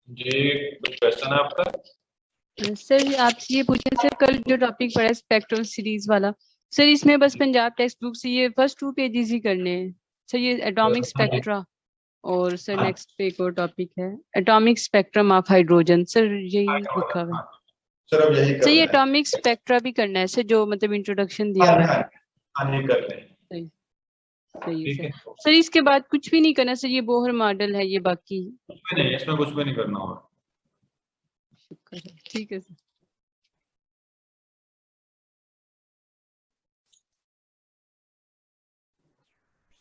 जी, कुछ क्वेश्चन है आपका? सर आप ये पूछे सर, कल जो टॉपिक पढ़ा स्पेक्ट्रल सीरीज वाला, सर इसमें बस पंजाब टेक्स्ट बुक से ये फर्स्ट 2 पेजेस ही करने हैं सर, ये एटॉमिक हाँ जी। स्पेक्ट्रा। और सर हाँ, नेक्स्ट पे एक और टॉपिक है atomic spectrum of hydrogen, sir यही लिखा हुआ है। हाँ, सर अब यही सर ये करना है। एटॉमिक स्पेक्ट्रा भी करना है सर, जो मतलब इंट्रोडक्शन हाँ दिया हुआ जी, है। हाँ जी, हाँ जी, कर लें। सही, सही है ठीक सर। है, सर इसके बाद कुछ भी नहीं करना सर, ये बोहर मॉडल है ये बाकी। कुछ भी नहीं, इसमें कुछ भी नहीं करना होगा। शुक्र है, ठीक है सर।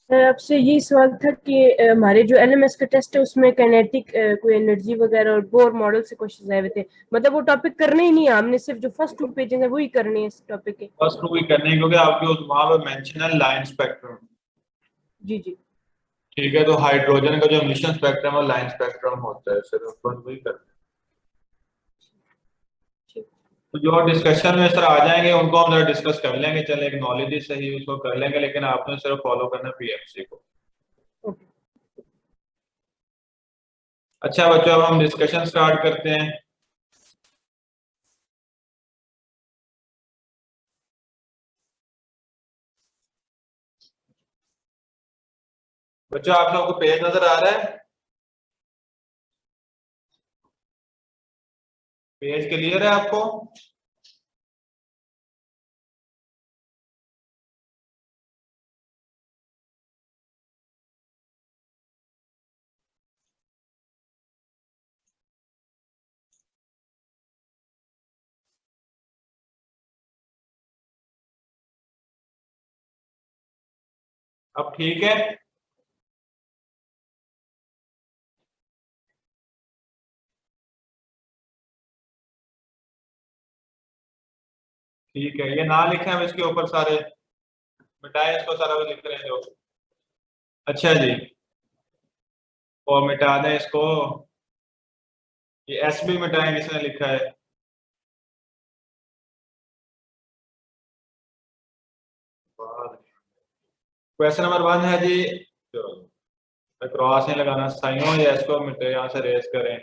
सर आपसे ये सवाल था कि हमारे जो एलएमएस का टेस्ट है उसमें काइनेटिक कोई एनर्जी वगैरह और बोर मॉडल से क्वेश्चन आए हुए थे, मतलब वो टॉपिक करने ही नहीं है, हमने सिर्फ जो फर्स्ट 2 पेजेस है वही करने हैं इस टॉपिक के। फर्स्ट टू भी करने हैं, क्योंकि आपके वहाँ पे मेंशन है लाइन स्पेक्ट्रम। जी जी ठीक है, तो हाइड्रोजन का जो एमिशन स्पेक्ट्रम और लाइन स्पेक्ट्रम होता है, सिर्फ फर्स्ट वही करना है। ठीक। तो जो डिस्कशन में सर आ जाएंगे उनको हम जरा डिस्कस कर लेंगे, चले एक नॉलेज ही सही उसको कर लेंगे, लेकिन आपने सिर्फ फॉलो करना पीएमसी को। ओके। अच्छा बच्चों, अब हम डिस्कशन स्टार्ट करते हैं। बच्चों आप सबको पेज नजर आ रहा है? पेज क्लियर है आपको? अब ठीक है? ठीक है, ये ना लिखे हम इसके ऊपर सारे, मिटाए इसको, सारा भी लिख रहे हैं जो। अच्छा जी, और मिटा दें इसको, ये एस भी मिटाएं किसने लिखा है? क्वेश्चन नंबर 1 है जी, चलो क्रॉस नहीं लगाना, साइनो या इसको मिटे, यहाँ से रेस करें।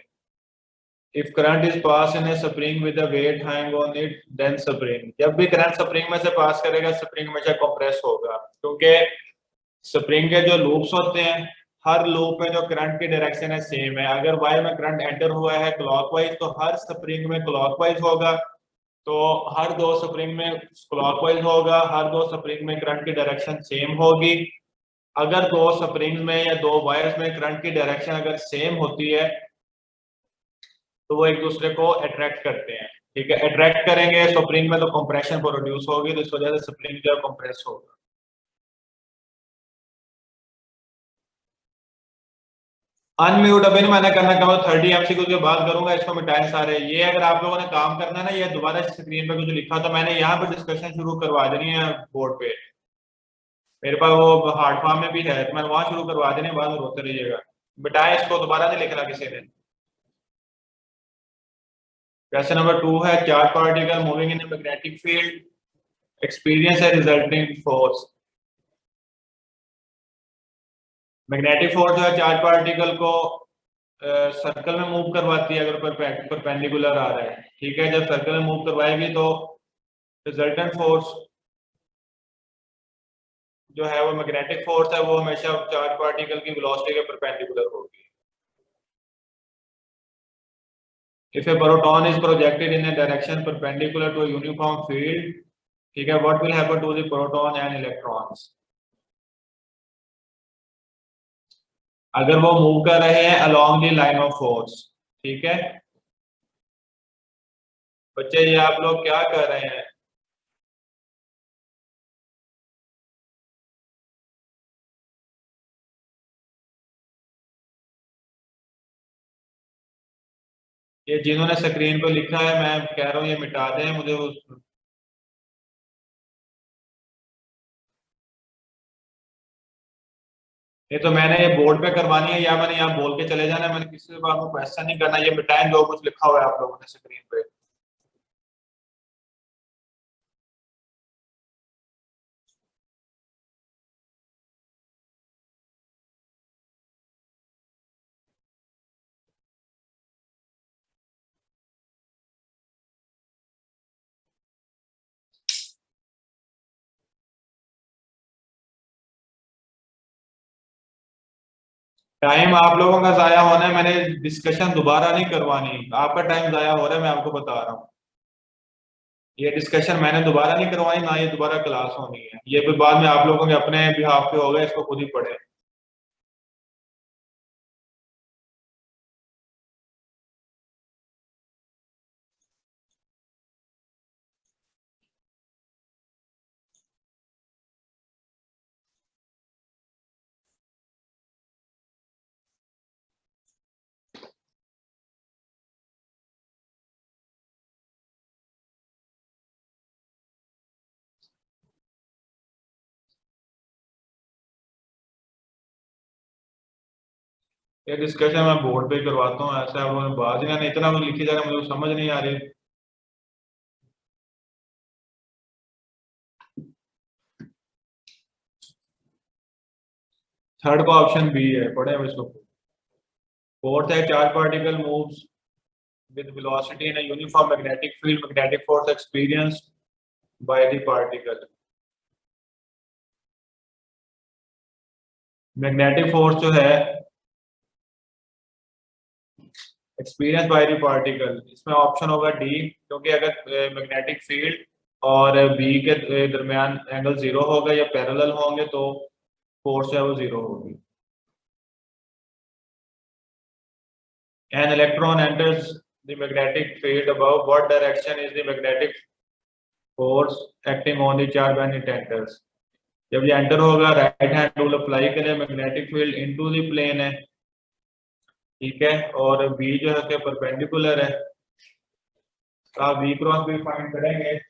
If current is pass in a spring with the weight hang on it then spring, जब भी करंट स्प्रिंग में से पास करेगा स्प्रिंग हमेशा कंप्रेस होगा, क्योंकि स्प्रिंग के जो लूप्स होते हैं, हर लूप में जो करंट की डायरेक्शन है सेम है। अगर वायर में करंट एंटर हुआ है क्लॉकवाइज तो हर स्प्रिंग में क्लॉकवाइज होगा, तो हर दो स्प्रिंग में क्लॉकवाइज होगा, हर दो स्प्रिंग में करंट की डायरेक्शन सेम होगी। अगर दो स्प्रिंग में या दो वायर्स में करंट की डायरेक्शन अगर सेम होती है तो वो एक दूसरे को अट्रैक्ट करते हैं। ठीक है, अट्रैक्ट करेंगे स्प्रिंग में तो कंप्रेशन प्रोड्यूस होगी, तो इस वजह से स्प्रिंग जो है कंप्रेस होगा। अनम्यूट अभी नहीं मैंने करना, कहा 30 एमसीक्यू के बाद करूंगा, इसको मिटाएं सारे। ये अगर आप लोगों ने काम करना है ना, ये दोबारा स्क्रीन पे कुछ लिखा तो मैंने यहाँ पे डिस्कशन शुरू करवा देनी है बोर्ड पे, मेरे पास वो हार्ड फॉर्म में भी है, तो मैंने वहां शुरू करवा देनी है, बाद में रोते रहिएगा। मिटाएं इसको, दोबारा नहीं लिखना किसी ने। क्वेश्चन नंबर 2 है, charge particle moving in magnetic field experience है रिजल्टिंग फोर्स। मैग्नेटिक फोर्स जो है चार्ज पार्टिकल को सर्कल में मूव करवाती है, अगर परपेंडिकुलर आ रहा है। ठीक है, जब सर्कल में मूव करवाएगी तो रिजल्टेंट फोर्स जो है वो मैग्नेटिक फोर्स है, वो हमेशा चार्ज पार्टिकल की वेलोसिटी के परपेंडिकुलर होगी। If a proton is projected in a direction perpendicular to uniform field, ठीक है, what will happen to the proton and electrons. अगर वो मूव कर रहे हैं along the line of force. ठीक है बच्चे, ये आप लोग क्या कर रहे हैं? ये जिन्होंने स्क्रीन पे लिखा है मैं कह रहा हूँ ये मिटा दें मुझे ये तो मैंने ये बोर्ड पे करवानी है या मैंने यहाँ बोल के चले जाना है, मैंने किसी से बात को क्वेश्चन नहीं करना, ये मिटाएं जो कुछ लिखा हुआ है आप लोगों ने स्क्रीन पे। टाइम आप लोगों का जाया होना है, मैंने डिस्कशन दोबारा नहीं करवानी, आपका टाइम जाया हो रहा है, मैं आपको बता रहा हूँ। ये डिस्कशन मैंने दोबारा नहीं करवाई, ना ये दोबारा क्लास होनी है, ये भी बाद में आप लोगों के अपने बिहाफ पे होगा, इसको खुद ही पढ़े। ये डिस्कशन मैं बोर्ड पे करवाता हूँ, ऐसा आप लोगों बात ही ना, इतना कुछ लिखी जा रहा है, मुझे समझ नहीं आ रही। थर्ड का ऑप्शन बी है, पढ़े अब इसको। फोर्थ है, charge particle moves with velocity in a uniform magnetic field, magnetic force experienced by the particle. Magnetic force जो है एक्सपीरियंस बाय द पार्टिकल, इसमें ऑप्शन होगा डी, क्योंकि अगर मैग्नेटिक फील्ड और बी के दरमियान एंगल जीरो होगा या पैरेलल होंगे तो फोर्स है वो जीरो होगी। An electron enters the magnetic field above. What direction is the magnetic force acting on the charge when it enters? जब ये एंटर होगा, राइट हैंड रूल अप्लाई करें, magnetic field into the plane है, ठीक है, और B जो है उसके परपेंडिकुलर है, तो आप बी क्रॉस बी फाइंड करेंगे।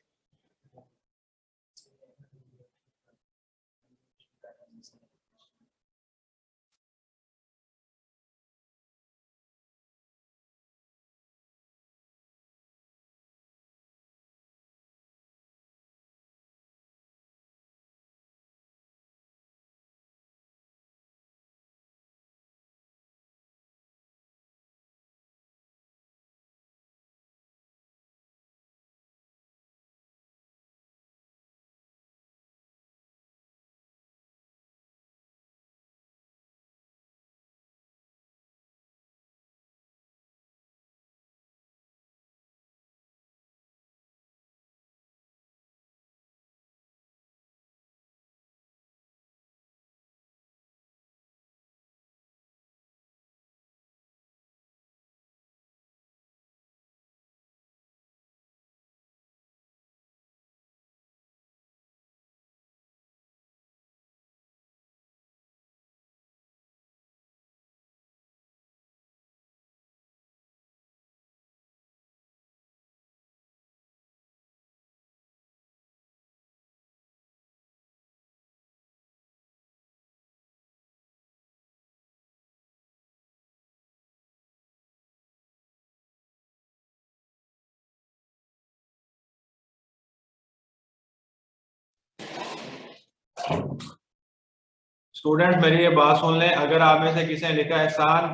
स्टूडेंट मेरी ये बात सुन लें, अगर आप में से किसी ने लिखा एहसान,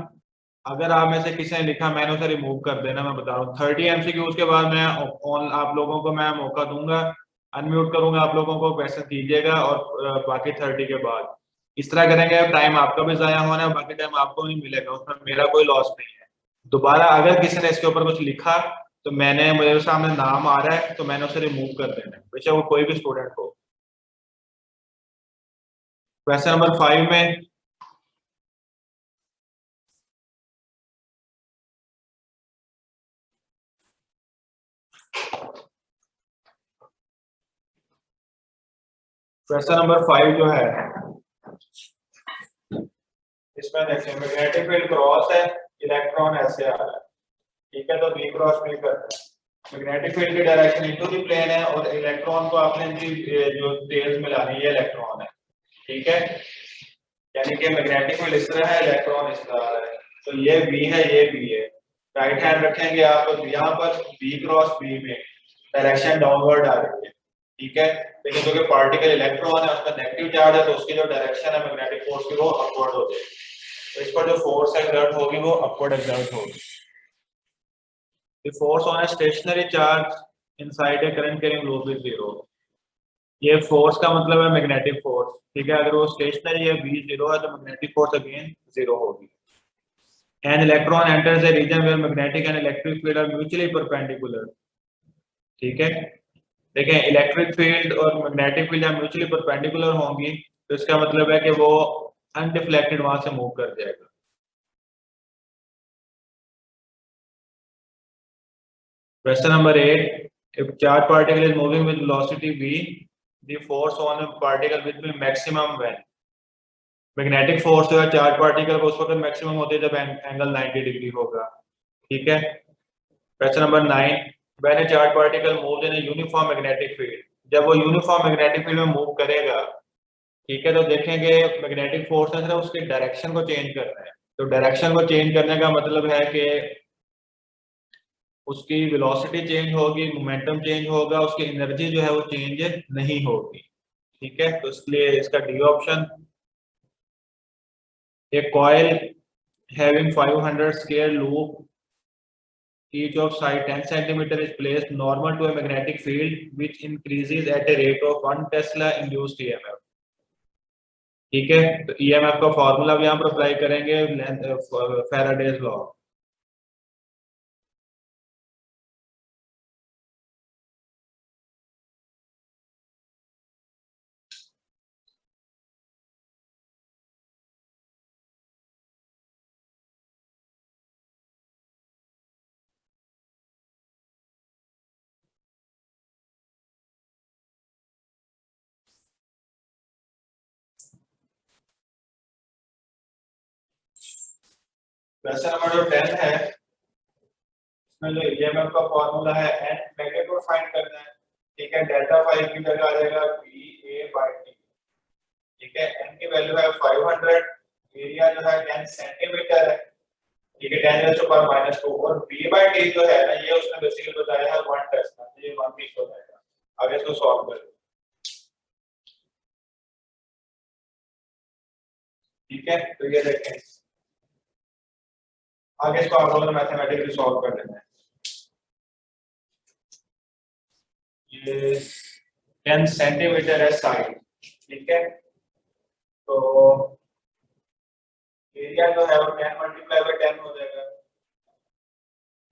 अगर आप में से किसी ने लिखा, मैंने उसे रिमूव कर देना, मैं बता रहा हूँ। 30 MCQ के बाद मैं आप लोगों को मैं मौका दूंगा, अनम्यूट करूंगा, आप लोगों को क्वेश्चन कीजिएगा, और बाकी 30 के बाद इस तरह करेंगे, टाइम आपका भी जाया होना है, बाकी टाइम आपको नहीं मिलेगा, उसमें मेरा कोई लॉस नहीं है। दोबारा अगर किसी ने इसके ऊपर कुछ लिखा तो मैंने, मुझे सामने नाम आ रहा है तो मैंने उसे रिमूव कर देना है, बेशक वो कोई भी स्टूडेंट हो। क्वेश्चन नंबर 5 में क्वेश्चन नंबर 5 जो है, इसमें देखिए मैग्नेटिक फील्ड क्रॉस है, इलेक्ट्रॉन ऐसे आ रहा है, ठीक है, तो बी क्रॉस बी करना है। मैग्नेटिक फील्ड की डायरेक्शन इनटू द प्लेन है, और इलेक्ट्रॉन को आपने जो टेल्स मिलानी है, ये इलेक्ट्रॉन है, ठीक है, यानी कि मैग्नेटिक फील्ड इस तरह है, इलेक्ट्रॉन इस तरह आ रहा है, तो ये बी है, ये बी है। राइट हैंड रखेंगे आप, तो यहाँ पर बी क्रॉस बी में डायरेक्शन डाउनवर्ड आ रही है, ठीक है, लेकिन क्योंकि पार्टिकल इलेक्ट्रॉन है, उसका नेगेटिव चार्ज है, तो उसकी जो डायरेक्शन है मैग्नेटिक फोर्स की वो अपवर्ड हो जाएगी, तो इस पर जो फोर्स एक्सर्ट होगी वो अपवर्ड एक्सर्ट होगी। The force on a stationary charge inside a current carrying loop is zero. ये फोर्स का मतलब है मैग्नेटिक फोर्स, ठीक है। अगर वो स्टेशनरी है, V 0 है, तो मैग्नेटिक फोर्स अगेन 0 होगी। An electron enters a region where magnetic and electric field are mutually perpendicular, ठीक है। देखें, इलेक्ट्रिक फील्ड और मैग्नेटिक फील्ड म्यूचुअली परपेंडिकुलर होंगी, तो इसका मतलब है कि वो अनडिफ्लेक्टेड वहां से मूव कर जाएगा। Question number 8. If charge particle is moving with velocity v, the force on a particle will be maximum when? Magnetic force जो है चार्ज पार्टिकल को उस वक्त मैक्सिमम होती है जब एंगल 90 डिग्री होगा, ठीक है। Question number 9. When a charge particle moves in a uniform magnetic field, जब वो यूनिफॉर्म मैग्नेटिक फील्ड में मूव करेगा, ठीक है, तो देखेंगे मैग्नेटिक फोर्स है उसके डायरेक्शन को चेंज करना है। तो डायरेक्शन को चेंज करने का मतलब है कि उसकी वेलोसिटी चेंज होगी, मोमेंटम चेंज होगा, उसकी एनर्जी जो है वो चेंज नहीं होगी, ठीक है। तो इसलिए इसका D option. A coil having 500 square loop, each of side 10 centimeter is placed normal to a magnetic field which increases at a rate of 1 Tesla induced EMF, ठीक है। तो EMF का फॉर्मूला भी यहाँ पर अप्लाई करेंगे, फैराडेज लॉ। क्वेश्चन नंबर जो 10 है, इसमें जो EMF का फॉर्मूला है एन मैग्नीट्यूड फाइंड करना है, ठीक है। डेल्टा 5 की जगह आ जाएगा VA/T, ठीक है। एन की वैल्यू है 500, एरिया जो है 10 सेंटीमीटर है, ठीक है, 10⁻⁻², और V/T जो है ना, ये उसने बेसिकली बताया है 1 टेस्ला, ये 1 पीस हो जाएगा। आगे इसको सॉल्व करें, ठीक है। तो ये देखें, आगे इसको आप लोगों ने मैथमेटिकली सॉल्व कर लेना है। ये 10 सेंटीमीटर है साइड, ठीक है। तो एरिया जो है वो 10 × 10 हो जाएगा।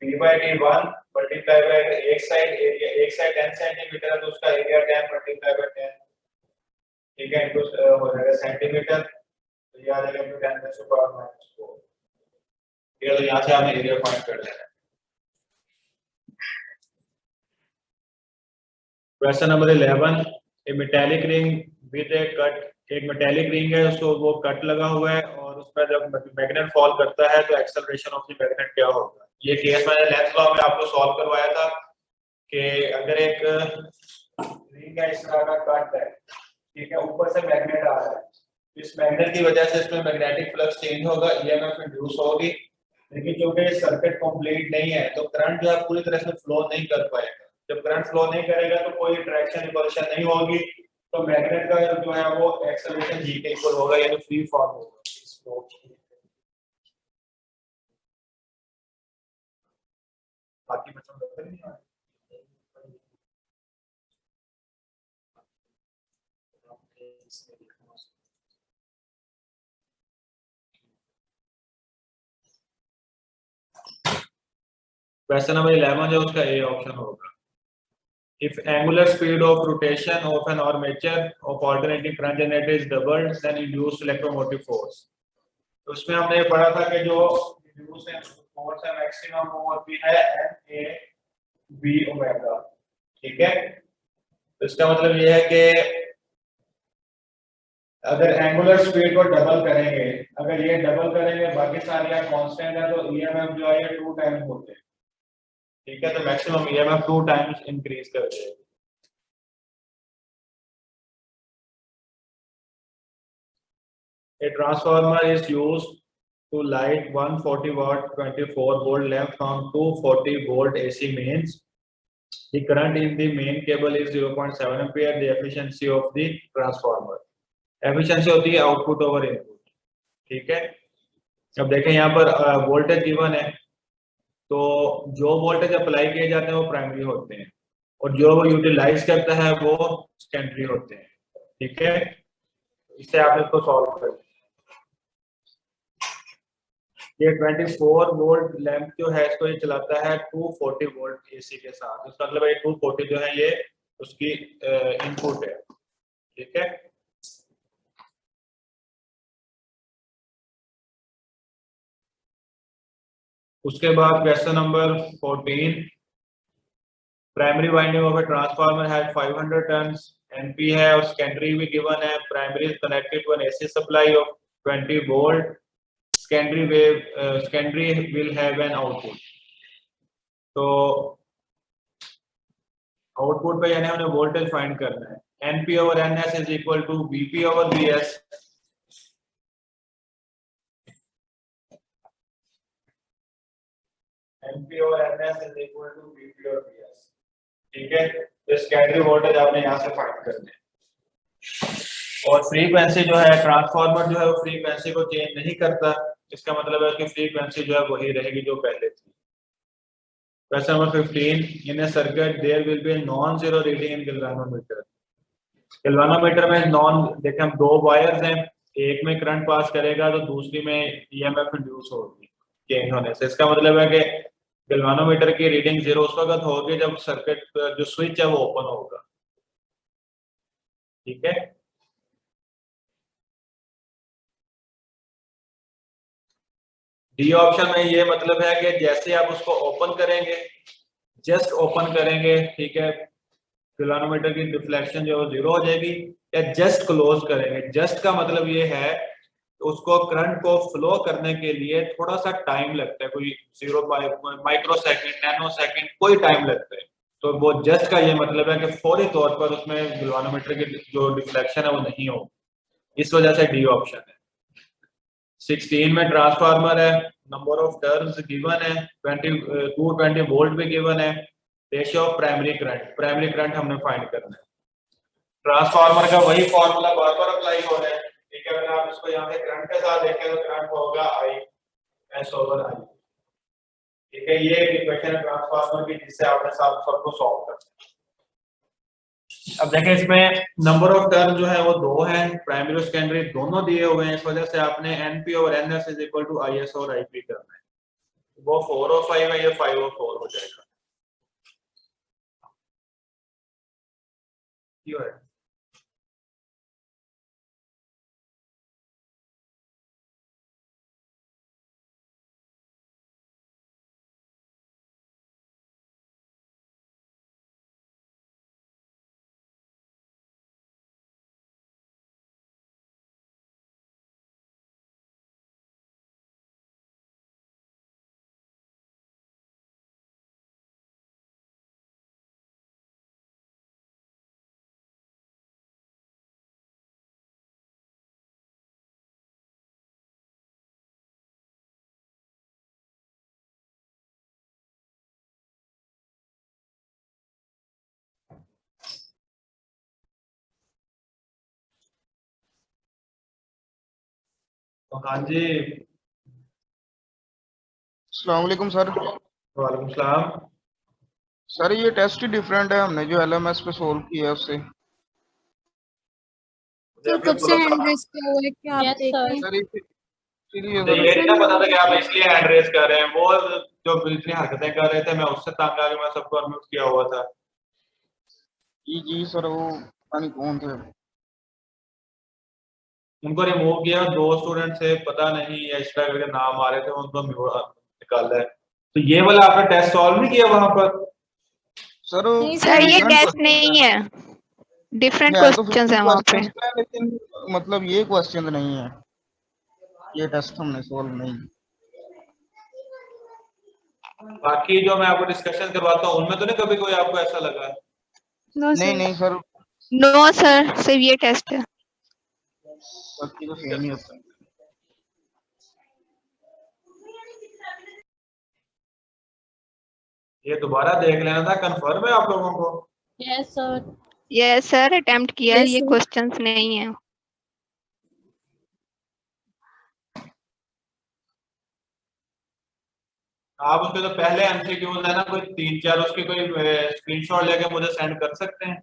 V/T 1 मल्टीप्लाई बाय एक साइड एरिया, एक साइड 10 सेंटीमीटर है तो उसका एरिया 10 × 10, ठीक है, इनटू हो जाएगा सेंटीमीटर। तो ये आ जाएगा 10⁻⁻⁴। ये तो यहाँ से हमने एरिया फाइंड कर लेना है। Question number 11. A metallic ring with A cut, एक मेटालिक रिंग है, उसको वो कट लगा हुआ है और उस पर जब मैग्नेट फॉल करता है तो एक्सेलरेशन ऑफ द मैग्नेट क्या होगा। ये केस मैंने लेंस लॉ में आपको सॉल्व करवाया था कि अगर एक रिंग है, इस तरह का कट है, ठीक है, ऊपर से मैग्नेट आ रहा है, इस मैग्नेट की वजह से इसमें मैग्नेटिक फ्लक्स चेंज होगा, EMF इंड्यूस होगी, लेकिन क्योंकि सर्किट कंप्लीट नहीं है तो करंट जो है पूरी तरह से फ्लो नहीं कर पाएगा। जब करंट फ्लो नहीं करेगा तो कोई ट्रैक्शन रिपल्शन नहीं होगी, तो मैग्नेट का जो है वो एक्सेलरेशन g के इक्वल होगा, यानी फ्री फॉर्म होगा। बाकी मैं समझ नहीं आ रहा। क्वेश्चन नंबर 11 जो उसका ए ऑप्शन होगा। If angular speed of rotation of an armature of alternating current generator is doubled, then induced electromotive force. तो उसमें हमने पढ़ा था कि जो induced force है मैक्सिमम वो होती है NA/V⍵, ठीक है। तो इसका मतलब ये है कि अगर एंगुलर स्पीड को डबल करेंगे, अगर ये डबल करेंगे बाकी सारी कांस्टेंट है, तो EMF जो है ये 2 टाइम्स होते हैं, ठीक है। तो मैक्सिमम EMF 2 टाइम्स इंक्रीज कर देगा। A transformer is used to light 140 watt 24 volt lamp from 240 volt AC mains. The current in the main cable is 0.7 ampere. The efficiency of the transformer. Efficiency होती है output over input, ठीक है। अब देखें यहाँ पर वोल्टेज गिवन है, तो जो वोल्टेज अप्लाई किए जाते हैं वो प्राइमरी होते हैं, और जो वो यूटिलाइज करता है वो सेकेंडरी होते हैं। ठीक है, इससे आप इसको सॉल्व करें। ये 24 वोल्ट लैंप जो है इसको ये चलाता है 240 वोल्ट एसी के साथ। इसका मतलब ये 240 जो है ये उसकी इनपुट है। ठीक है, उसके बाद question number 14, primary winding of a transformer has 500 turns, NP है और सेकेंडरी भी गिवन है। Primary is connected to an AC supply of 20 volt, secondary will have an output। तो आउटपुट पे यानी हमें वोल्टेज फाइंड करना है। NP over NS is equal to VP over VS। NP over NS is equal to VP over VS। ठीक है, तो secondary voltage आपने यहाँ से फाइंड करना है। और फ्रीक्वेंसी जो है ट्रांसफार्मर जो है वो फ्रीक्वेंसी को चेंज नहीं करता, इसका मतलब है कि फ्रीक्वेंसी जो है वही रहेगी जो पहले थी। Question number 15, in a circuit there will be a non-zero reading in galvanometer। galvanometer में नॉन, देखें हम दो वायर्स हैं, एक में करंट पास करेगा तो दूसरी में ईएमएफ इंड्यूस होगी चेंज होने से। इसका मतलब है कि galvanometer की रीडिंग जीरो उस वक्त होगी जब सर्किट जो स्विच है वो ओपन होगा। ठीक है, डी ऑप्शन में ये मतलब है कि जैसे आप उसको ओपन करेंगे, जस्ट ओपन करेंगे, ठीक है, galvanometer की डिफ्लेक्शन जो है जीरो हो जाएगी। या जस्ट क्लोज करेंगे, जस्ट का मतलब ये है उसको करंट को फ्लो करने के लिए थोड़ा सा टाइम लगता है, कोई 0 माइक्रो सेकंड, नैनो सेकंड, कोई टाइम लगता है। तो वो जस्ट का ये मतलब है कि फौरी तौर पर उसमें galvanometer की जो डिफ्लेक्शन है वो नहीं होगी, इस वजह से डी ऑप्शन है। 16 में ट्रांसफार्मर है, नंबर ऑफ टर्न्स गिवन है, 220 वोल्ट भी गिवन है, रेशियो ऑफ प्राइमरी करंट हमने फाइंड करना है। ट्रांसफार्मर का वही फॉर्मूला बार बार अप्लाई हो रहा है। ठीक है, अगर आप इसको यहाँ पे करंट के साथ देखें तो करंट होगा I S over I। ठीक है, ये इक्वेशन है ट्रांसफार्मर की जिससे आपने सबको सॉल्व करना है। अब देखें इसमें नंबर ऑफ टर्न जो है वो दो हैं, प्राइमरी और सेकेंडरी दोनों दिए हुए हैं, इस वजह से आपने NP और NS is equal to IS और IP करना है। वो 4 और 5 है, ये 5 और 4 हो जाएगा। क्यों है? तो हाँ जी, अस्सलाम वालेकुम सर। वालेकुम सलाम। सर ये टेस्ट ही डिफरेंट है, हमने जो LMS पे सोल्व किया है उससे। तो कब से हैंड रेस किया हुआ है कि आप देख रहे हैं? सर इसीलिए मुझे ये नहीं पता था कि आप इसलिए हैंड रेस कर रहे हैं, वो जो इतनी हरकतें कर रहे थे मैं उससे तंग आ गया, मैं सबको अनम्यूट किया हुआ था। जी सर, वो पता नहीं कौन थे। उनको रिमूव किया, दो स्टूडेंट से पता नहीं या इस तरह करके नाम आ रहे थे, उनको निकाला है। तो ये वाला आपने टेस्ट सॉल्व नहीं किया वहां पर? सर ये टेस्ट नहीं है, डिफरेंट क्वेश्चंस हैं वहाँ पे। लेकिन मतलब ये क्वेश्चन नहीं है, ये टेस्ट हमने सॉल्व नहीं। बाकी जो मैं आपको डिस्कशन करवाता हूँ उनमें तो नहीं कभी कोई आपको ऐसा लगा? नहीं सर, नो सर, सिर्फ ये टेस्ट है। बाकी तो सेम ही होता है। ये दोबारा देख लेना था, कंफर्म है आप लोगों को? यस सर, अटेम्प्ट किया है, Yes, ये sir. क्वेश्चंस नहीं है। आप उसके जो पहले एमसीक्यूज है ना, कोई 3-4 उसके कोई स्क्रीनशॉट लेके मुझे सेंड कर सकते हैं?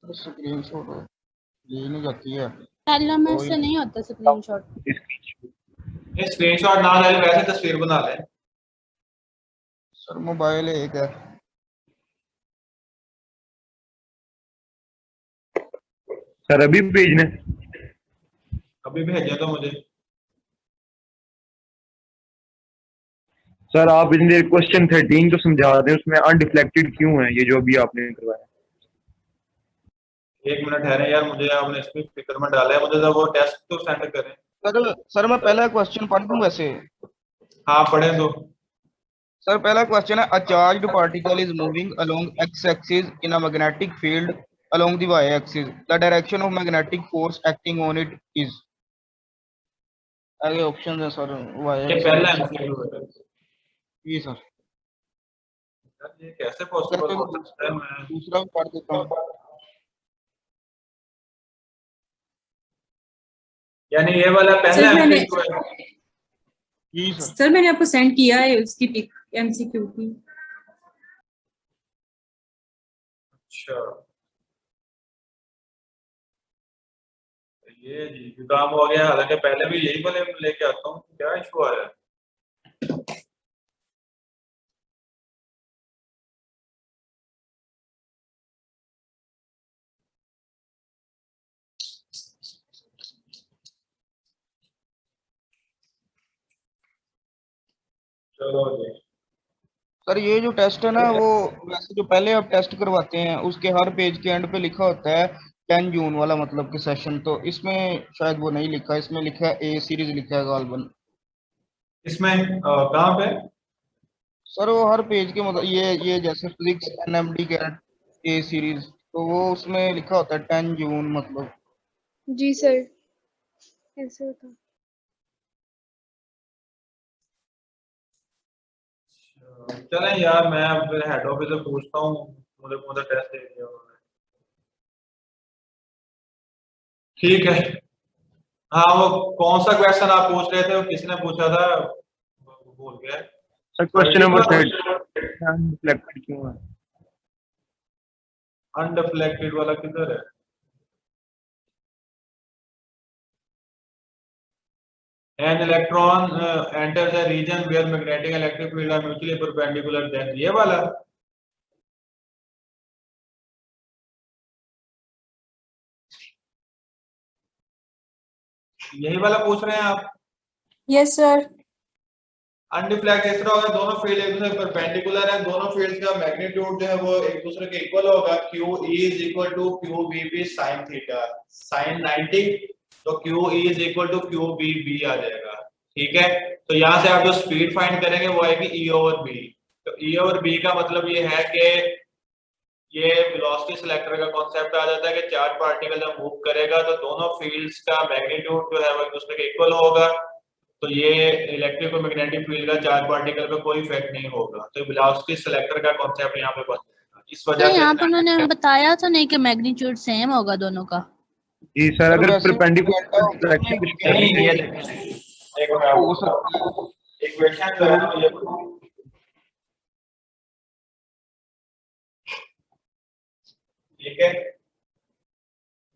स्क्रीनशॉट ले नहीं जाती है। एलएमएस से नहीं होता स्क्रीनशॉट। ये स्क्रीनशॉट ना ले, वैसे तस्वीर बना ले। सर मोबाइल एक है। सर अभी भेजने? अभी भेजे तो मुझे। सर आप इतनी देर क्वेश्चन 13 तो समझा रहे हैं, उसमें अनडिफ्लेक्टेड क्यों है ये जो अभी आपने करवाया? 1 मिनट ठहरे यार, मुझे आपने इसमें स्पीकर में डाला है, मुझे तो वो टेस्ट तो सेंड करें। सर मैं पहला क्वेश्चन पढ़ दूं वैसे? हाँ पढ़े दो। सर पहला क्वेश्चन है, a charged particle is moving along X axis in a magnetic field along the Y axis, the direction of magnetic force acting on it is. आगे ऑप्शन है सर, वाई ये पहला एमसीक्यू है। जी sir. यार ये कैसे पॉसिबल हो सकता है? मैं दूसरा भी पढ़ देता हूँ। यानी ये वाला पहला सर, मैंने- एमसीक्यू है। जी सर। सर मैंने आपको सेंड किया है उसकी पिक एमसीक्यू की। अच्छा ये जी काम हो गया, हालांकि पहले भी यही वाले लेके आता हूँ, क्या इशू आया? चलो जी। सर ये जो टेस्ट है ना, वो वैसे जो पहले आप टेस्ट करवाते हैं उसके हर पेज के एंड पे लिखा होता है 10 जून वाला मतलब कि सेशन, तो इसमें शायद वो नहीं लिखा, इसमें लिखा है ए सीरीज लिखा है गालबन। इसमें कहाँ पे? सर वो हर पेज के मतलब ये जैसे फिजिक्स एनएमडी कैट ए सीरीज, तो वो उसमें लिखा होता है 10 जून मतलब। जी सर, ऐसे होता। चलें यार, मैं अब फिर हेड ऑफिस से पूछता हूँ, मुझे टेस्ट दे दिया उन्होंने। ठीक है। हाँ वो कौन सा क्वेश्चन आप पूछ रहे थे, वो किसने पूछा था? भूल गया। सर क्वेश्चन नंबर 13 अनडिफ्लेक्टेड क्यों है? अनडिफ्लेक्टेड वाला किधर है? An electron enters a region where magnetic and electric field are mutually perpendicular, then ये वाला। यही वाला पूछ रहे हैं आप? Yes sir. अनडिफ्लेक्ट इस तरह होगा, दोनों फील्ड एक दूसरे के परपेंडिकुलर है, दोनों फील्ड्स का मैग्नीट्यूड जो है वो एक दूसरे के इक्वल होगा। QE is equal to QBB sin theta sin 90, तो QE is equal to QBB आ जाएगा। ठीक है, तो यहाँ से आप जो स्पीड फाइंड करेंगे वो आएगी E over B। तो E over B का मतलब ये है कि ये वेलोसिटी सिलेक्टर का कॉन्सेप्ट आ जाता है कि चार्ज पार्टिकल जब मूव करेगा तो दोनों फील्ड्स का मैग्नीट्यूड जो है वो एक दूसरे के इक्वल होगा, तो ये इलेक्ट्रिक और मैग्नेटिक फील्ड का चार्ज पार्टिकल पे कोई इफेक्ट नहीं होगा। तो वेलोसिटी सिलेक्टर का कॉन्सेप्ट यहाँ पे बन जाएगा। इस वजह से यहाँ पे उन्होंने बताया तो नहीं कि मैग्नीट्यूड सेम होगा दोनों का। जी सर, अगर वैसे परपेंडिकुलर नहीं, ये देखें, एक क्वेश्चन जो है ना ये ठीक है,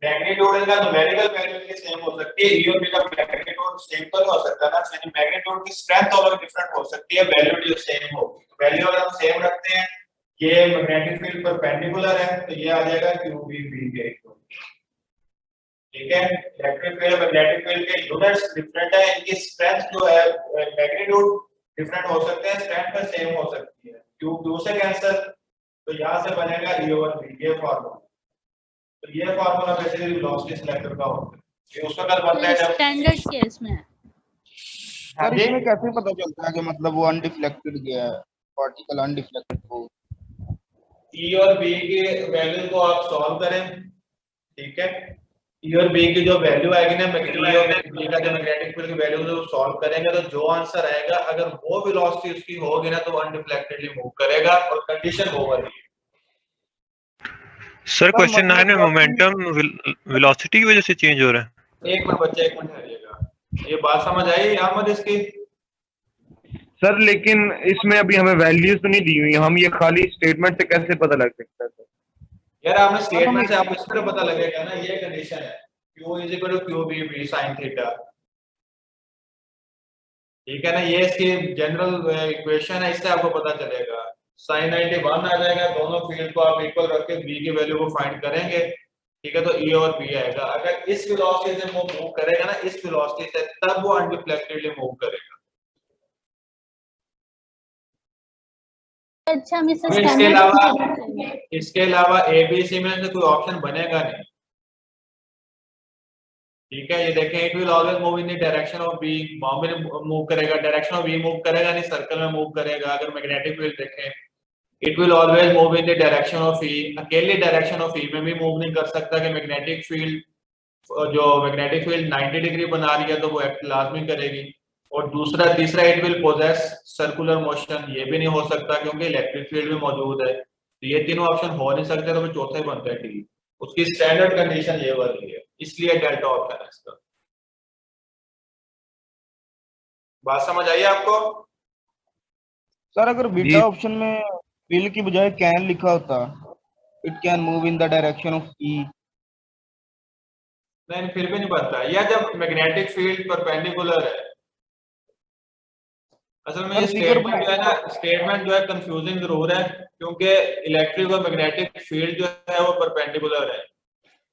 मैग्नीट्यूड का न्यूमेरिकल वैल्यू के सेम हो सकती है, E और B का मैग्नीट्यूड सेम तो नहीं हो सकता ना, यानी मैग्नीट्यूड की स्ट्रेंथ और डिफरेंट हो सकती है, वैल्यू जो सेम होगी। वैल्यू अगर हम सेम रखते हैं, ये मैग्नेटिक फील्ड परपेंडिकुलर है तो ये आ जाएगा QBB के इक्वल। ठीक है, इलेक्ट्रिक फील्ड मैग्नेटिक फील्ड के यूनिट्स डिफरेंट है, इनकी स्ट्रेंथ जो है मैग्नीट्यूड डिफरेंट हो सकते हैं, स्ट्रेंथ का सेम हो सकती है। Q से कैंसिल, तो यहां से बनेगा E over B, ये फार्मूला। तो ये फार्मूला बेसिकली वेलोसिटी सिलेक्टर का होता है, ये उसका कल बनता है जब स्टैंडर्ड केस में हाँ सर जी। इसमें कैसे पता चलता है कि मतलब वो अनडिफ्लेक्टेड गया है, पार्टिकल अनडिफ्लेक्टेड हो? E और B की वैल्यू को आप सॉल्व करें, ठीक है, E और B की जो वैल्यू आएगी ना, E और B का जो मैग्नेटिक फील्ड की वैल्यू को सॉल्व करेंगे तो जो आंसर आएगा, अगर वो वेलोसिटी उसकी होगी ना तो अनडिफ्लेक्टेडली मूव करेगा, और कंडीशन वो वाली है। सर क्वेश्चन 9 में मोमेंटम वेलोसिटी की वजह से चेंज हो रहा है। एक मिनट बच्चे, एक मिनट ठहरिएगा। ये बात समझ आई अहमद इसकी? सर लेकिन इसमें अभी हमें वैल्यूज तो नहीं दी हुई, हम ये खाली स्टेटमेंट से कैसे पता लग सकता है सर? यार आपने स्टेटमेंट से आपको इस तरह पता लगेगा ना, ये कंडीशन है Q is equal to Q B sine theta, ठीक है ना, ये इसकी जनरल इक्वेशन है, इससे आपको पता चलेगा साइन 91 आ जाएगा, दोनों फील्ड को आप इक्वल रख के बी की वैल्यू को फाइंड करेंगे, ठीक है, तो E और B आएगा। अगर इस वेलोसिटी से वो मूव करेगा ना, इस वेलोसिटी से, तब वो अनडिफ्लेक्टेडली मूव करेगा। अच्छा हम इससे इसके स्टैंडर्ड अलावा इसके अलावा ABC में से कोई ऑप्शन बनेगा नहीं, ठीक है, ये देखें it will always move in the direction of B, bound में मूव करेगा, डायरेक्शन ऑफ बी मूव करेगा नहीं, सर्कल में मूव करेगा। अगर मैग्नेटिक फील्ड देखें it will always move in the direction of E, अकेले डायरेक्शन ऑफ ई में भी मूव नहीं कर सकता कि मैग्नेटिक फील्ड जो मैग्नेटिक फील्ड 90 डिग्री बना रही है तो वो एक्ट लाजमी करेगी। और दूसरा तीसरा it will possess circular motion, ये भी नहीं हो सकता क्योंकि इलेक्ट्रिक फील्ड भी मौजूद है, तो ये तीनों ऑप्शन हो नहीं सकते, तो चौथा ही बनता है डी। उसकी स्टैंडर्ड कंडीशन ये वाली है, इसलिए डेल्टा ऑप्शन है इसका। बात समझ आई आपको? सर अगर बीटा ऑप्शन में विल की बजाय कैन लिखा होता, it can move in the direction of E, नहीं फिर भी नहीं बनता, या जब मैग्नेटिक फील्ड परपेंडिकुलर है। असल में ये स्टेटमेंट जो है ना, स्टेटमेंट जो है कंफ्यूजिंग जरूर है क्योंकि इलेक्ट्रिक और मैग्नेटिक फील्ड जो है वो परपेंडिकुलर है,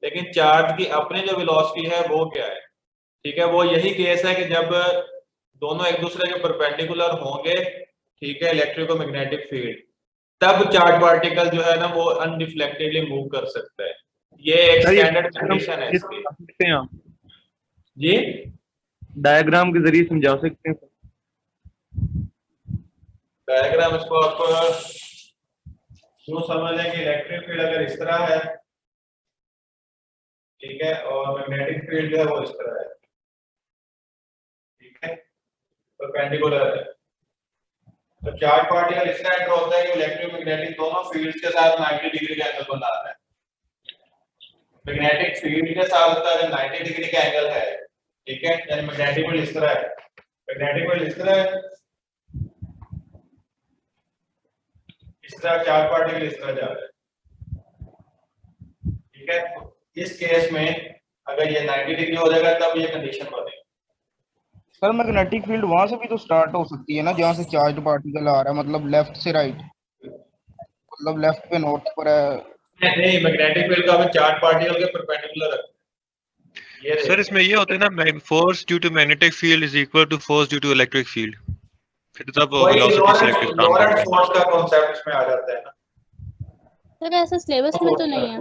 लेकिन चार्ज की अपनी जो वेलोसिटी है वो क्या है, ठीक है, वो यही केस है कि जब दोनों एक दूसरे के परपेंडिकुलर होंगे, ठीक है, इलेक्ट्रिक और मैग्नेटिक फील्ड, तब चार्ज पार्टिकल जो है ना वो अनडिफ्लेक्टेडली मूव कर सकता है। ये एक स्टैंडर्ड कंडीशन है इसकी। सकते हैं आप जी डायग्राम के जरिए समझा सकते हैं? डायग्राम इसको आप यूं समझ लें कि इलेक्ट्रिक फील्ड अगर इस तरह है, ठीक है, और मैग्नेटिक फील्ड जो है वो इस तरह है, ठीक है, परपेंडिकुलर है, तो चार्ज पार्टिकल इस तरह एंटर होता है कि इलेक्ट्रिक मैग्नेटिक दोनों फील्ड्स के साथ 90 डिग्री का एंगल बनाता है। मैग्नेटिक फील्ड के साथ अगर 90 डिग्री का एंगल है, ठीक है, यानी मैग्नेटिक फील्ड इस तरह है, मैग्नेटिक फील्ड इस तरह है, इस तरह चार्ज पार्टिकल इस तरह जा रहा है, ठीक है, इस केस में अगर ये 90 डिग्री हो जाएगा तब ये कंडीशन बनेगी। सर मैग्नेटिक फील्ड वहां से भी तो स्टार्ट हो सकती है ना जहां से चार्ज पार्टिकल आ रहा है, मतलब लेफ्ट से राइट, मतलब लेफ्ट पे नॉर्थ पर है। नहीं, मैग्नेटिक फील्ड का चार्ज पार्टिकल के परपेंडिकुलर है। सर इसमें ये होता है ना, force due to magnetic field is equal to force due to electric field, फिर तब वेलोसिटी सिलेक्टिव काम करता है। फोर्स का कांसेप्ट इसमें आ जाता है ना, सर ऐसा सिलेबस में तो नहीं है,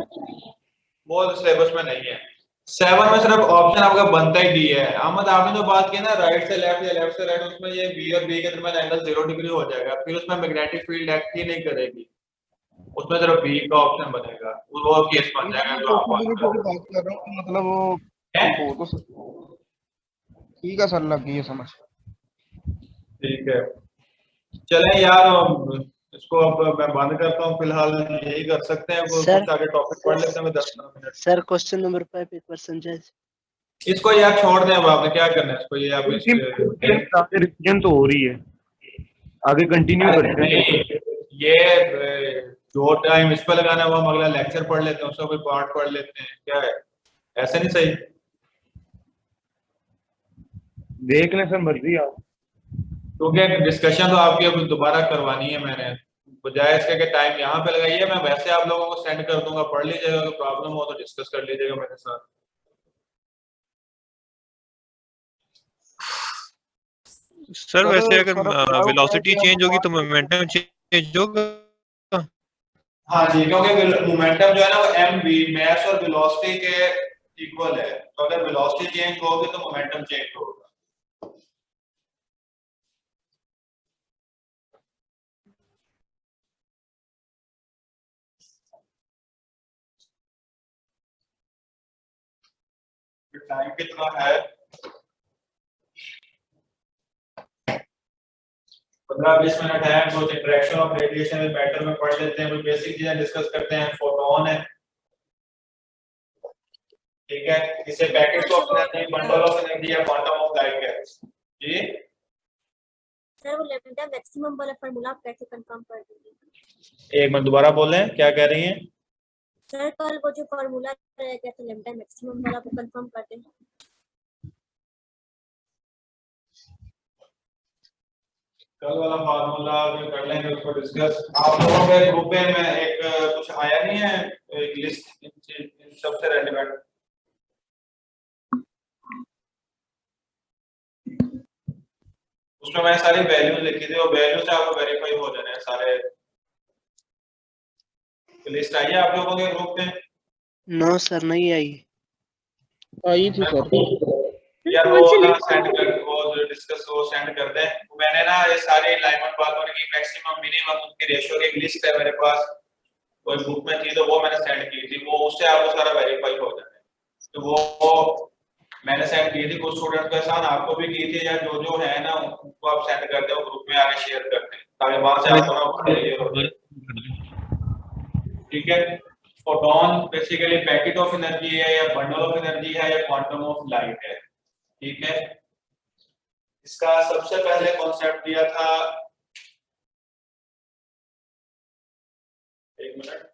वो सिलेबस में नहीं है। 7 में सिर्फ ऑप्शन आपका बनता ही डी है। अहमद आपने जो बात की ना राइट से लेफ्ट या लेफ्ट से राइट, उसमें ये बी और बी के दरमियान एंगल 0 डिग्री हो जाएगा, फिर उसमें मैग्नेटिक फील्ड एक्ट ही नहीं करेगी, उसमें सिर्फ बी का ऑप्शन बनेगा, वो केस बन जाएगा जो आप बात कर रहा हूं, मतलब वो हो तो ठीक है सर, लग गई है समझ। ठीक है, चलें यार इसको अब मैं बंद करता हूँ फिलहाल, यही कर सकते हैं, कुछ आगे टॉपिक पढ़ लेते हैं 10 मिनट। सर क्वेश्चन नंबर 5 एक बार समझाइए। इसको यार छोड़ दें, अब आपने क्या करना है इसको, ये आप रिवीजन तो हो रही है, आगे कंटिन्यू करते हैं। ये जो टाइम इस पर लगाना है वो हम अगला लेक्चर पढ़ लेते हैं, उसका कोई पार्ट पढ़ लेते हैं, क्या है, ऐसे नहीं सही? देख लें सर, मर्जी आप, क्योंकि डिस्कशन तो आपकी अब दोबारा करवानी है मैंने, बजाय इसके कि टाइम यहाँ पे लगाइए, मैं वैसे आप लोगों को सेंड कर दूंगा, पढ़ लीजिएगा, अगर प्रॉब्लम हो तो डिस्कस कर लीजिएगा मेरे साथ। सर वैसे अगर वेलोसिटी चेंज होगी तो मोमेंटम चेंज होगा? हाँ जी, क्योंकि मोमेंटम जो है ना वो mv मास और वेलोसिटी के इक्वल है, तो अगर वेलोसिटी चेंज होगी तो मोमेंटम चेंज होगा। टाइम कितना है? 15-20 मिनट है, तो interaction of radiation with matter में पढ़ लेते हैं, कोई बेसिक चीजें डिस्कस करते हैं। फोटोन है, ठीक है, इसे packet of energy, bundle of energy या क्वांटम ऑफ लाइट कहते हैं जी। सर वो लैम्डा मैक्सिमम वाला फार्मूला आप कैसे कंफर्म कर देंगे? एक मिनट दोबारा बोलें, क्या कह रही हैं? सर कल वो जो फार्मूला रहेगा तो लैम्डा मैक्सिमम वाला वो कंफर्म कर दें। कल वाला फार्मूला भी कर लेंगे, उसको डिस्कस। आप लोगों के ग्रुप में एक कुछ आया नहीं है, एक लिस्ट इन सबसे रेलेवेंट, उसमें मैंने सारी वैल्यूज लिखी थी, वो वैल्यू से आपको वेरीफाई हो जाने हैं सारे। लिस्ट आई है आप लोगों के ग्रुप में? नो सर नहीं आई। आई थी सर। यार वो ना सेंड कर, वो जो डिस्कस वो सेंड कर दें। मैंने ना ये सारी लाइमन बातों की मैक्सिमम मिनिमम उनकी रेशियो की एक लिस्ट है मेरे पास, वो ग्रुप में थी तो वो मैंने सेंड की थी, वो उससे आपको सारा वेरीफाई हो जाए। तो वो मैंने सेंड की थी कुछ स्टूडेंट के साथ, आपको भी की थी, या जो जो है ना उनको आप सेंड करते हो ग्रुप में आगे शेयर करते हैं ताकि वहां से आपको ना क्लियर हो जाए। ठीक है, photon basically packet of energy है या बंडल ऑफ एनर्जी है या क्वांटम ऑफ लाइट है। ठीक है, इसका सबसे पहले कॉन्सेप्ट दिया था, एक मिनट,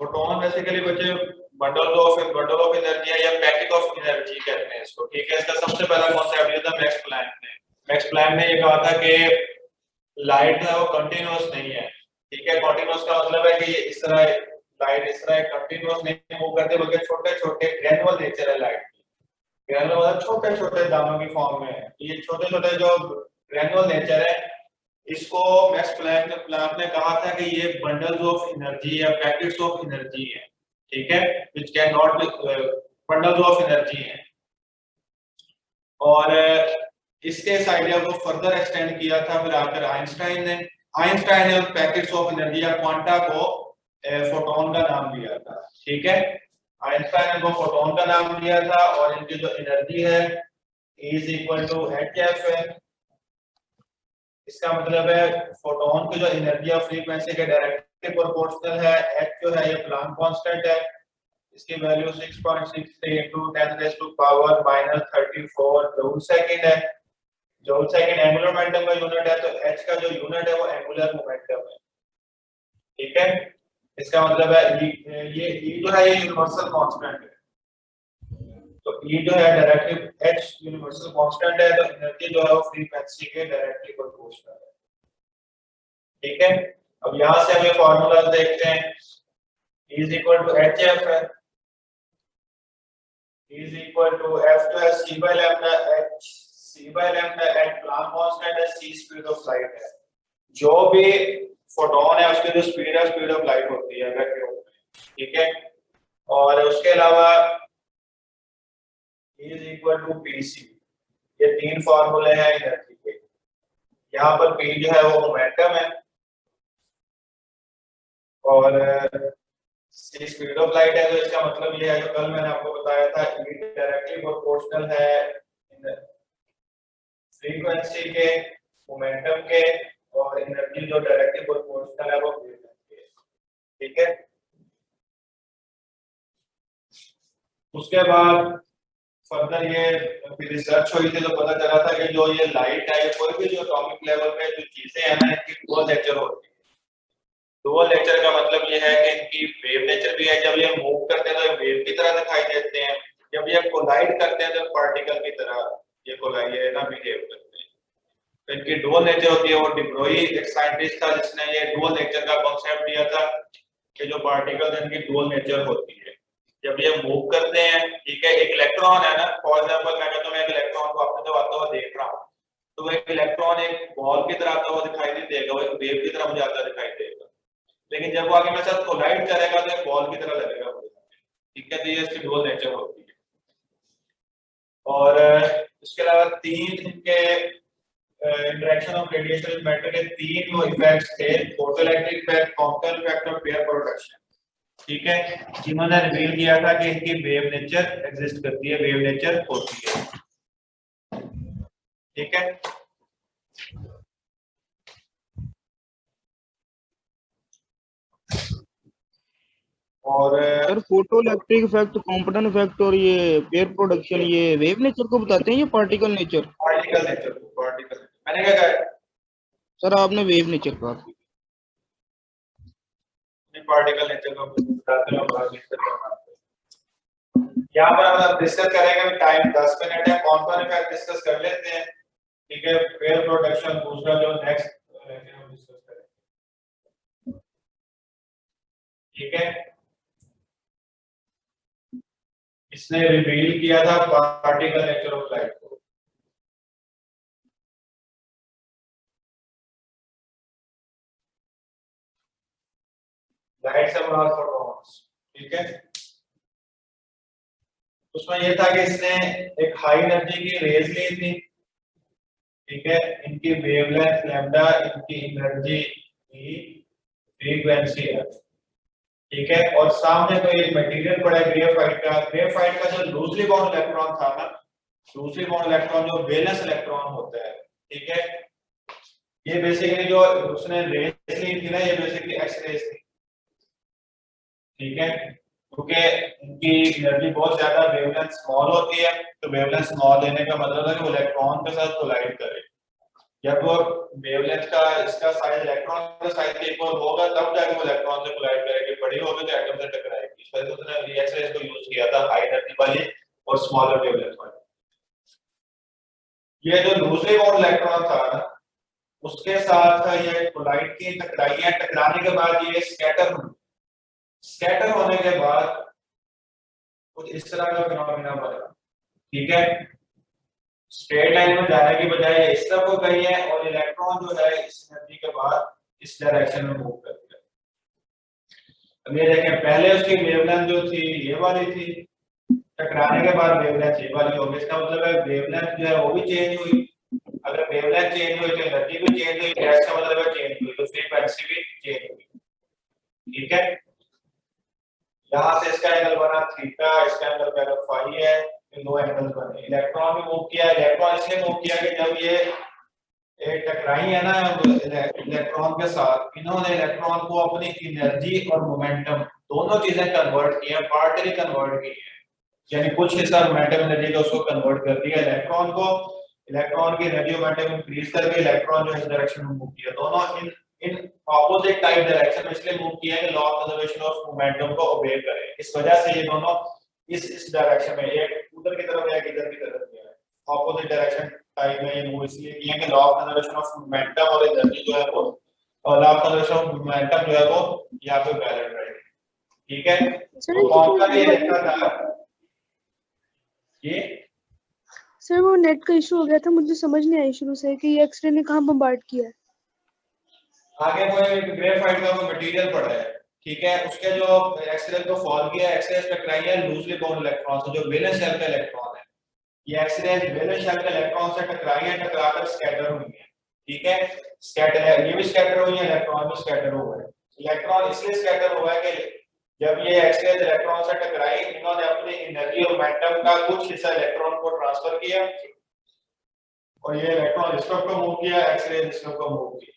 फोटोन बेसिकली बच्चे बंडल ऑफ एनर्जी है या पैकेट ऑफ एनर्जी कहते हैं इसको। ठीक है, इसका सबसे पहला कॉन्सेप्ट ये था मैक्स प्लैंक ने। मैक्स प्लैंक ने ये कहा था कि लाइट है वो कंटीन्यूअस नहीं है। ठीक है, कंटीन्यूअस का मतलब है कि ये इस तरह लाइट इस तरह कंटीन्यूअस नहीं मूव करते, बल्कि छोटे-छोटे ग्रेनुअल नेचर है लाइट की। ग्रेनुअल मतलब छोटे-छोटे दानों की फॉर्म में है। ये छोटे-छोटे जो ग्रेनुअल नेचर है, इसको मैक्स प्लैंक ने कहा था कि ये बंडल्स ऑफ एनर्जी या पैकेट्स ऑफ एनर्जी है। ठीक है, which can not be bundles of energy है। और इसके इस आइडिया को फर्दर एक्सटेंड किया था फिर आकर आइंस्टाइन ने पैकेट्स ऑफ एनर्जी या क्वांटा को फोटोन का नाम दिया था। ठीक है, आइंस्टाइन ने फोटोन का नाम दिया था और इनकी जो एनर्जी है E = hf है। इसका मतलब है फोटोन की जो एनर्जी ऑफ फ्रीक्वेंसी के डायरेक्टली प्रोपोर्शनल है। h जो है ये प्लांक कांस्टेंट है, इसकी वैल्यू 6.63 × 10⁻³ जूल सेकंड है। जूल सेकंड एंगुलर मोमेंटम का यूनिट है, तो h का जो यूनिट है वो एंगुलर मोमेंटम है। ठीक है, इसका मतलब है ये E जो है ये यूनिवर्सल कांस्टेंट है, तो E जो है डायरेक्टली h यूनिवर्सल कांस्टेंट है, तो एनर्जी जो है वो फ्रीक्वेंसी के डायरेक्टली प्रोपोर्शनल है। ठीक है, अब यहां से हम ये फार्मूला देखते हैं। E = hf है, E = f जो है c/λ h प्लांक कांस्टेंट है, c स्पीड ऑफ लाइट है। जो भी फोटोन है उसकी जो स्पीड है स्पीड ऑफ लाइट होती है वैक्यूम में। ठीक है, और उसके अलावा E = pc, ये तीन फार्मूले हैं एनर्जी के। यहाँ पर p जो है वो मोमेंटम है और c स्पीड ऑफ लाइट है, तो इसका मतलब ये है जो कल मैंने आपको बताया था E डायरेक्टली प्रोपोर्शनल है फ्रीक्वेंसी के, मोमेंटम के, और एनर्जी जो डायरेक्टली प्रोपोर्शनल है वो फ्रीक्वेंसी के। ठीक है, उसके बाद फर्दर ये रिसर्च हुई थी तो पता चला था कि जो ये लाइट है कोई भी जो एटॉमिक लेवल पे जो चीजें हैं ना इनकी डुअल नेचर होती है। डुअल नेचर का मतलब ये है कि इनकी वेव नेचर भी है, जब ये मूव करते हैं तो ये वेव की तरह दिखाई देते हैं, जब ये कोलाइड करते हैं तो पार्टिकल की तरह ये कोलाइड है ना बिहेव करते हैं। तो इनकी डुअल नेचर होती है। वो डिब्रोई एक साइंटिस्ट था जिसने ये डुअल नेचर का कॉन्सेप्ट दिया था कि जो पार्टिकल इनकी डुअल नेचर होती है जब ये मूव करते हैं। ठीक है, एक इलेक्ट्रॉन है ना, फॉर एग्जांपल मैं कहता हूं एक इलेक्ट्रॉन को अपने जब आता हुआ देख रहा हूं तो वो एक इलेक्ट्रॉन एक बॉल की तरह आता हुआ दिखाई नहीं देगा, वो एक वेव की तरह मुझे आता दिखाई देगा, लेकिन जब वो आगे मेरे साथ कोलाइड करेगा तो एक बॉल की तरह लगेगा मुझे। ठीक है, तो ये इसकी डुअल नेचर होती है। और इसके अलावा तीन इनके interaction of radiation with matter के तीन वो इफेक्ट्स थे, फोटोइलेक्ट्रिक इफेक्ट, कॉम्पैक्ट इफेक्ट और पेयर प्रोडक्शन। ठीक है, जिन्होंने रिवील किया था कि इनकी वेव नेचर एग्जिस्ट करती है, वेव नेचर होती है। ठीक है, और sir photo electric effect, component effect और ये पेयर प्रोडक्शन ये वेव नेचर को बताते हैं या पार्टिकल नेचर? पार्टिकल नेचर को, पार्टिकल नेचर। मैंने क्या कहा सर आपने वेव नेचर कहा। पार्टिकल नेचर को बताते हैं, बाद डिस्कस करना है। यहाँ पर हम डिस्कस करेंगे, टाइम 10 मिनट है, कॉम्पोनेंट इफेक्ट डिस्कस कर लेते हैं। ठीक है, पेयर प्रोडक्शन दूसरा जो नेक्स्ट डिस्कस करेंगे। ठीक है, इसने रिवील किया था पार्टिकल नेचर ऑफ लाइट को। लाइट से मुराद फोटॉन्स। ठीक है, उसमें यह था कि इसने एक हाई एनर्जी की रेज ली थी। ठीक है, इनकी वेवलेंथ लैम्डा, इनकी एनर्जी की फ्रीक्वेंसी है। ठीक है, और सामने कोई एक मटेरियल पड़ा है ग्रेफाइट का। ग्रेफाइट का जो लूजली बाउंड इलेक्ट्रॉन था ना, लूजली बाउंड इलेक्ट्रॉन जो वैलेंस इलेक्ट्रॉन होता है। ठीक है, ये बेसिकली जो उसने रेज ली थी ना, ये बेसिकली एक्स रेज थी। ठीक है, क्योंकि इनकी एनर्जी बहुत ज्यादा, वेवलेंथ स्मॉल होती है, तो वेवलेंथ स्मॉल लेने का मतलब है कि वो इलेक्ट्रॉन के साथ कोलाइड करे। जब वो वेवलेंथ का इसका साइज इलेक्ट्रॉन का साइज के इक्वल होगा तब जाके वो इलेक्ट्रॉन से कोलाइड करेगी, बड़ी होगी तो एटम से टकराएगी। इस वजह से उसने एक्स रेज को यूज किया था, हाई एनर्जी वाली और स्मॉलर वेवलेंथ वाली। ये जो लूजली बाउंड इलेक्ट्रॉन था ना, उसके साथ ये कोलाइड की टकराई है। टकराने के बाद ये स्कैटर होने के बाद कुछ इस तरह का फिनोमेना बना। ठीक है, स्ट्रेट लाइन में जाने की बजाय इस तरफ को गई है और इलेक्ट्रॉन जो है इस एनर्जी के बाद इस डायरेक्शन में मूव कर गया। अब ये देखें, पहले उसकी वेवलेंथ जो थी ये वाली थी, टकराने के बाद वेवलेंथ ये वाली हो गई। इसका मतलब है वेवलेंथ जो है वो भी चेंज हुई। अगर वेवलेंथ चेंज हुई तो एनर्जी भी चेंज हुई, गैस का मतलब है चेंज हुई, तो फ्रीक्वेंसी भी चेंज हुई। ठीक है, यहाँ से इसका एंगल बना थीटा, इसका एंगल बना फाई है, दो एंगल बने। इलेक्ट्रॉन भी मूव किया, इलेक्ट्रॉन इसलिए मूव किया कि जब ये टकराई है ना इलेक्ट्रॉन के साथ, इन्होंने इलेक्ट्रॉन को अपनी एनर्जी और मोमेंटम दोनों चीजें कन्वर्ट की है, पार्टली कन्वर्ट की है। यानी कुछ हिस्सा मोमेंटम एनर्जी का उसको कन्वर्ट कर दिया इलेक्ट्रॉन को, इलेक्ट्रॉन की एनर्जी मोमेंटम इंक्रीज करके इलेक्ट्रॉन जो इस डायरेक्शन में मूव किया, दोनों इन ऑपोजिट टाइप डायरेक्शन में इसलिए मूव किया है कि law of conservation of momentum को ओबे करे। इस वजह से ये दोनों इस डायरेक्शन में, एक उधर की तरफ या इधर की तरफ गया है, ऑपोजिट डायरेक्शन टाइप में ये मूव इसलिए किया कि law of conservation of momentum और एनर्जी जो है वो, और law of conservation of momentum जो है वो यहाँ पे वैलिड रहेगा। ठीक है, तो कौन सा ये लिखा था ये सर, वो नेट का इशू हो गया था, मुझे समझ नहीं आई शुरू से कि ये एक्सरे ने कहाँ बम्बार्ड किया है। आगे कोई ग्रेफाइट का कोई मटेरियल पड़ा है। ठीक है, उसके जो एक्सरे को फॉल किया, एक्सरे टकराई है लूजली बाउंड इलेक्ट्रॉन से, जो वैलेंस शेल का इलेक्ट्रॉन है। ये एक्सरे वैलेंस शेल के इलेक्ट्रॉन से टकराई है, टकराकर स्कैटर हुई है। ठीक है, स्कैटर है, ये भी स्कैटर हुई है, इलेक्ट्रॉन भी स्कैटर हुआ है। इलेक्ट्रॉन इसलिए स्कैटर हुआ है कि जब ये एक्सरे इलेक्ट्रॉन से टकराई, इन्होंने अपनी एनर्जी और मोमेंटम का कुछ हिस्सा इलेक्ट्रॉन को ट्रांसफर किया और ये इलेक्ट्रॉन इस तरफ को मूव किया, एक्सरे इस तरफ को मूव किया।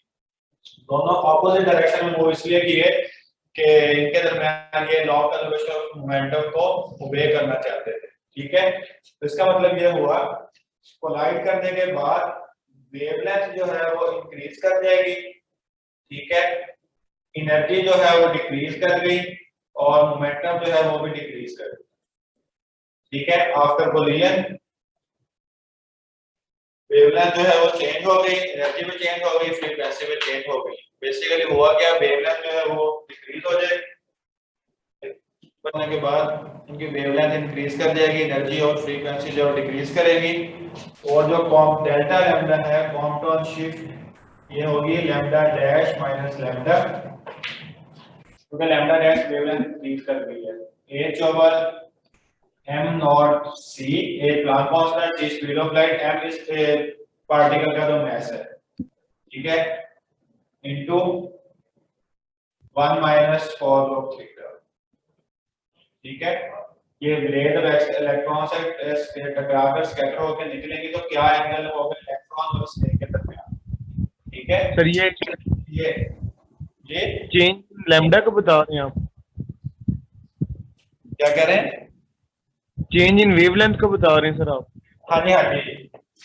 दोनों ऑपोजिट डायरेक्शन में मूव इसलिए किए कि इनके दरमियान ये law of conservation of momentum को ओबे करना चाहते थे। ठीक है, तो इसका मतलब ये हुआ कोलाइड करने के बाद वेवलेंथ जो है वो इंक्रीज कर जाएगी। ठीक है, एनर्जी जो है वो डिक्रीज कर गई और मोमेंटम जो है वो भी डिक्रीज कर गई। ठीक है, आफ्टर कोलिजन वेवलेंथ जो है वो चेंज हो गई, एनर्जी भी चेंज हो गई, फ्रीक्वेंसी भी चेंज हो गई। बेसिकली हुआ क्या, वेवलेंथ जो है वो डिक्रीज हो जाएगी, बनने के बाद इनकी वेवलेंथ इंक्रीज कर जाएगी, एनर्जी और फ्रीक्वेंसी जो डिक्रीज करेगी, और जो डेल्टा लैम्डा है कॉम्पटन शिफ्ट ये होगी लैम्डा डैश माइनस लैम्डा, क्योंकि लैम्डा डैश वेवलेंथ इंक्रीज कर गई है। h over m naught c, a Planck constant, c speed of light, m is particle का जो मास है, ठीक है, into 1 minus cos of theta, ठीक है। ये ब्लेड इलेक्ट्रॉन से टकराकर स्कैटर होकर निकलेंगे तो क्या एंगल होगा इलेक्ट्रॉन और स्नेक के दरमियान, ठीक है सर ये चेंज लैम्डा का बता रहे हैं आप? क्या कह रहे हैं? चेंज इन वेवलेंथ का बता रहे हैं सर आप? हाँ जी,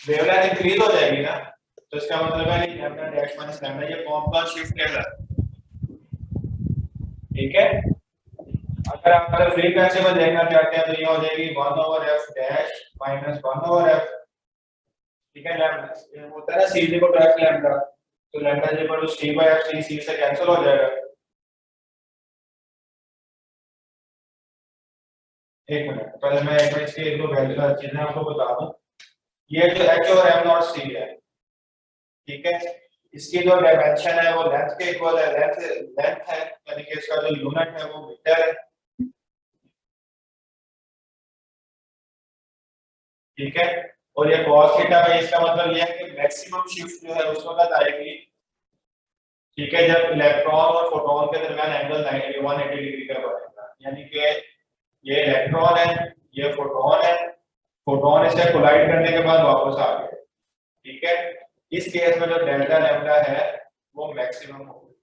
वेवलेंथ इंक्रीज हो जाएगी ना, तो इसका मतलब है कि लैम्डा डैश माइनस लैम्डा ये कॉम्पोनेंट शिफ्ट है सर, ठीक है। अगर आप फ्रीक्वेंसी में देखना चाहते हैं तो ये हो जाएगी 1 over f dash minus 1 over f, ठीक है। लैम्डा ये होता है ना c equal to f lambda, तो lambda equal to c by f, c से कैंसिल हो जाएगा। एक मिनट, पहले मैं एक मिनट इसकी एक दो वैल्यू चीजें आपको बता दूं। ये जो h और m नॉट c है, ठीक है, इसकी जो डायमेंशन है वो लेंथ के इक्वल है, लेंथ है यानी कि इसका जो यूनिट है वो मीटर है, ठीक है। और ये cos थीटा में इसका मतलब ये है कि मैक्सिमम शिफ्ट जो है उस वक्त आएगी, ठीक है, जब इलेक्ट्रॉन और फोटोन के दरमियान एंगल 180 डिग्री का बनेगा, यानी कि ये इलेक्ट्रॉन है, ये फोटोन है, फोटोन इससे कोलाइड करने के बाद वापस आ गया, ठीक है। इस केस में जो डेल्टा लैम्डा है वो मैक्सिमम होगा,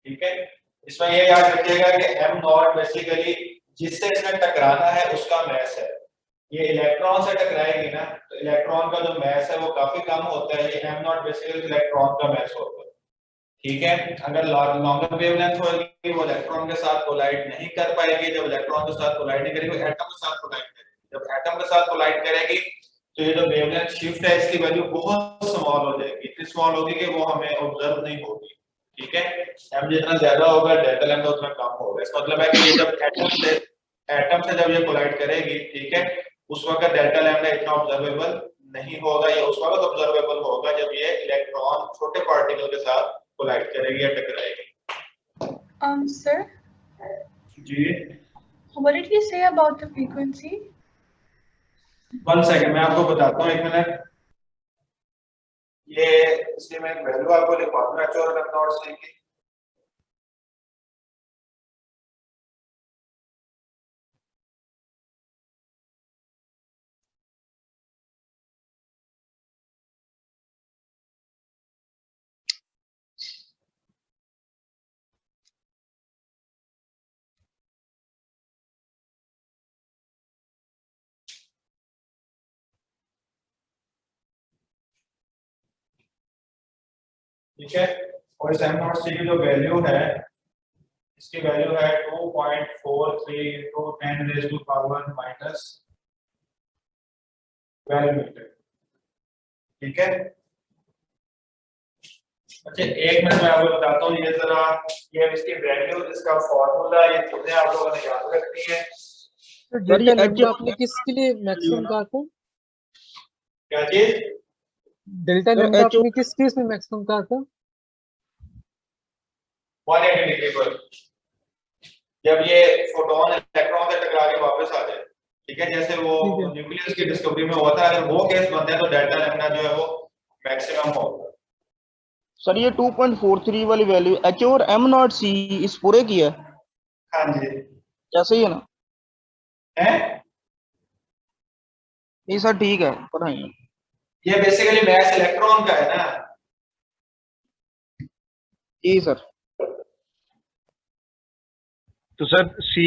ठीक है। इसमें ये याद रखिएगा कि m नॉट बेसिकली जिससे इसमें टकराना है उसका मास है। ये इलेक्ट्रॉन से टकराएगी ना तो इलेक्ट्रॉन का जो मास है वो काफी कम होता है, ये m नॉट बेसिकली इलेक्ट्रॉन का मास होता है, ठीक है। अगर लॉन्गर वेवलेंथ होगी वो इलेक्ट्रॉन के साथ कोलाइड नहीं कर पाएगी, जब इलेक्ट्रॉन के साथ कोलाइड नहीं करेगी एटम के साथ कोलाइड करेगी, जब एटम के साथ कोलाइड करेगी तो ये जो वेवलेंथ शिफ्ट है इसकी वैल्यू बहुत स्मॉल हो जाएगी, इतनी स्मॉल होगी कि वो हमें ऑब्जर्व नहीं होगी, ठीक है। m जितना ज्यादा होगा डेल्टा लैम्डा उतना कम होगा। इसका मतलब है कि ये जब एटम से जब ये कोलाइड करेगी, ठीक है, उस वक्त डेल्टा लैम्डा इतना ऑब्जर्वेबल नहीं होगा, ये उस वक्त ऑब्जर्वेबल होगा जब ये इलेक्ट्रॉन छोटे पार्टिकल के साथ कोलाइड करेगी या टकराएगी। Sir, ji what did you say about the frequency? 1 second मैं आपको बताता हूँ, एक मिनट। ये इसलिए मैं वैल्यू आपको लिखवा दूंगा h और m नॉट c की। ठीक है, और इस m नॉट c की जो वैल्यू है इसकी वैल्यू है 2.43 into 10 raised to power minus 12 metre, ठीक है। अच्छा एक मिनट मैं आपको बताता हूँ, ये जरा ये इसकी वैल्यू, इसका फॉर्मूला, ये चीजें आप लोगों ने याद रखनी है। तो डेल्टा लैम्डा आपने किसके लिए मैक्सिमम कहा था? क्या चीज? डेल्टा लैम्डा आपने किस केस में मैक्सिमम कहा था? 180 डिग्री पर, जब ये फोटोन इलेक्ट्रॉन से टकरा के वापस आ जाए, ठीक है, जैसे वो न्यूक्लियस की डिस्कवरी में हुआ था, अगर वो केस बनता है तो डेल्टा लैम्डा जो है वो मैक्सिमम होगा। सर ये 2.43 वाली वैल्यू h और m नॉट c इस पूरे की है? हाँ जी, कैसे ही है ना है ये सर, ठीक है पढ़ाइए। ये बेसिकली मास इलेक्ट्रॉन का है ना। जी सर। तो सर c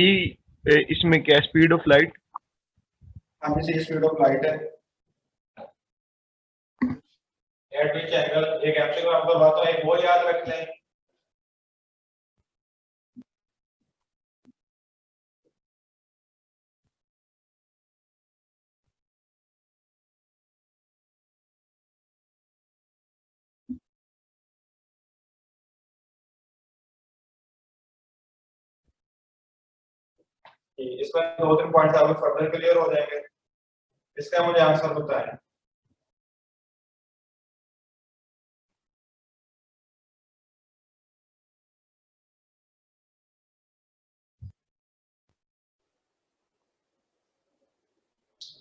इसमें क्या स्पीड ऑफ लाइट? हाँ जी, स्पीड ऑफ लाइट है। एट विच एंगल, एक एमसीक्यू आपको बताता हूं, एक वो याद रख लें। इसमें 2-3 पॉइंट्स आपको फर्दर क्लियर हो जाएंगे। इसका मुझे आंसर बताएं।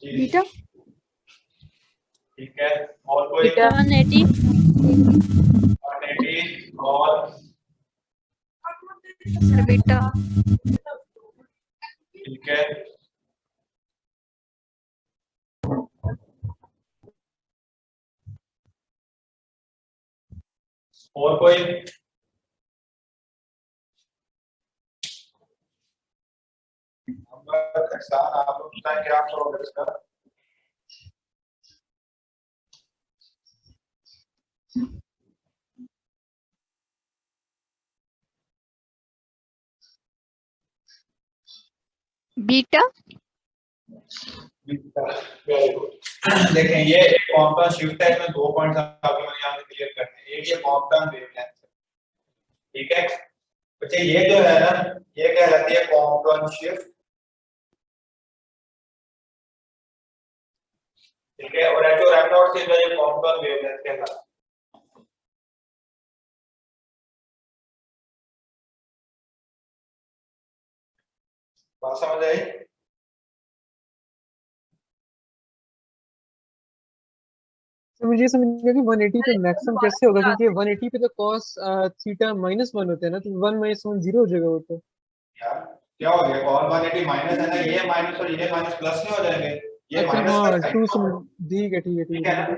बीटा ठीक है, और कोई 180 और सर बीटा ठीक है, और कोई आप लोग बताएं क्या प्रोग्रेस का। Beta very good. देखें ये एक कॉम्पन शिफ्ट है, इसमें 2 पॉइंट्स आपको मैंने यहाँ पे क्लियर करने हैं। एक ये कॉम्पन वेवलेंथ, ठीक है बच्चे, ये जो है ना ये कहलाती है कॉम्पन शिफ्ट, ठीक है, और एच और एम नॉट से जो ये कॉम्पन वेवलेंथ कहलाता है। बात समझ आई? तो मुझे समझ गया कि 180 पे मैक्सिमम कैसे होगा, क्योंकि 180 पे तो cos थीटा -1 होता है ना, तो 1 - 1 0 हो जाएगा वो तो। क्या हो गया, कॉल 180 माइनस है ना, ये माइनस और ये माइनस प्लस नहीं हो जाएंगे, ये अच्छा माइनस हाँ, का 2 साइन ठीक है ठीक है ठीक है है। ना,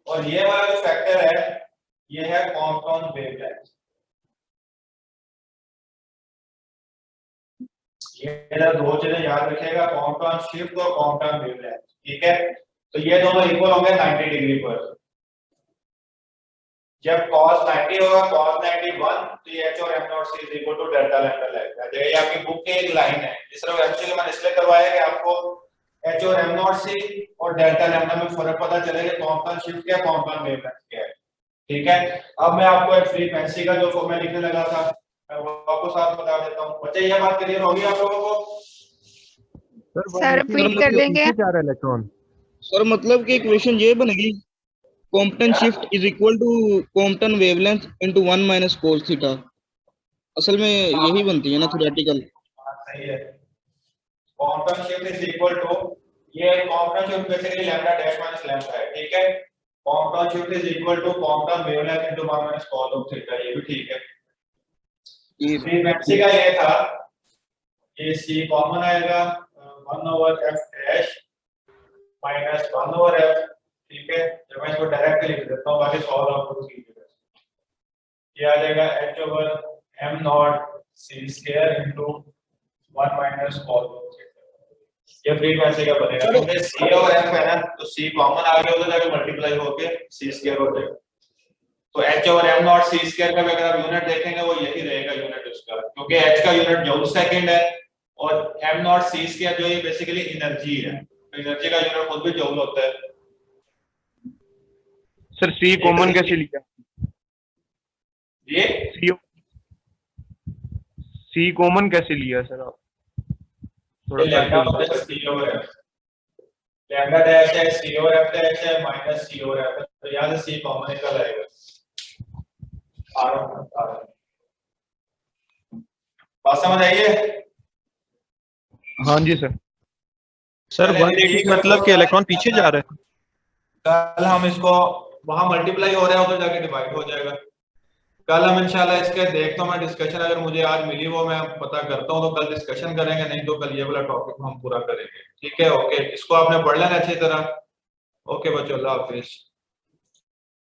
और ये वाला जो फैक्टर है ये है कॉम्पाउंड वेवलेंथ। ये दो चीजें याद रखिएगा, कॉम्पाउंड शिफ्ट और कॉम्पाउंड वेवलेंथ, ठीक है, तो ये दोनों इक्वल होंगे 90 डिग्री पर। जब cos 90 होगा cos 91, तो ये h और m naught c is equal to delta lambda लगेगा। ये आपकी बुक की एक लाइन है, जिस तरह एमसीक्यू मैंने इसलिए करवाया कि आपको h और m नॉट c और डेल्टा लैम्डा में फर्क पता चलेगा, कॉम्पाउंड शिफ्ट क्या कॉम्पाउंड वेवलेंथ क्या है, ठीक है। अब मैं आपको एक फ्रीक्वेंसी का जो फॉर्मूला लिखने लगा था मैं वो आपको साथ बता देता हूं। बच्चे ये बात क्लियर होगी आप लोगों को? सर रिपीट कर देंगे। जा रहा है इलेक्ट्रॉन सर मतलब कि इक्वेशन ये बनेगी, Compton shift is equal to Compton wavelength into 1 - cos theta. असल में यही बनती है ना थ्योरेटिकल। सही है, Compton shift is equal to, ये Compton shift basically lambda dash minus lambda है, ठीक है। Compton shift is equal to Compton wavelength into 1 - cos of theta, ये भी ठीक है। फ्रीक्वेंसी का ये था, ये c कॉमन आएगा 1/f डैश माइनस 1/f, ठीक है। जब मैं इसको डायरेक्ट लिख देता हूं, बाकी सॉल्व आप खुद कीजिएगा। ये आ जाएगा h over m naught c square into 1 - cos of theta. ये फ्रीक्वेंसी का बनेगा, क्योंकि c और f है ना, तो c कॉमन आ गया, उधर जाके मल्टीप्लाई होके c स्क्वायर हो जाएगा। तो h over m naught c square का भी अगर आप यूनिट देखेंगे वो यही रहेगा यूनिट उसका, क्योंकि h का यूनिट जूल सेकंड है और m नॉट c स्क्वायर जो ये बेसिकली एनर्जी है, तो एनर्जी का यूनिट खुद भी जूल होता है। सर सी कॉमन कैसे लिया? ये सी कॉमन कैसे लिया सर आप? थोड़ा लैम्डा होता है c over f, lambda dash है c ओवर f डैश है माइनस c ओवर f, तो यहां से c कॉमन निकल आएगा। बात समझ आई है? हाँ जी सर। सर 180 मतलब कि इलेक्ट्रॉन पीछे जा रहा है। कल हम इसको वहां मल्टीप्लाई हो रहा है, उधर जाके डिवाइड हो जाएगा। कल हम इंशाल्लाह इसके देखता हूं मैं डिस्कशन, अगर मुझे आज मिली वो मैं पता करता हूं तो कल डिस्कशन करेंगे, नहीं तो कल ये वाला टॉपिक हम पूरा करेंगे, ठीक है। ओके, इसको आपने पढ़ लेना अच्छी तरह। ओके बच्चों, अल्लाह हाफिज।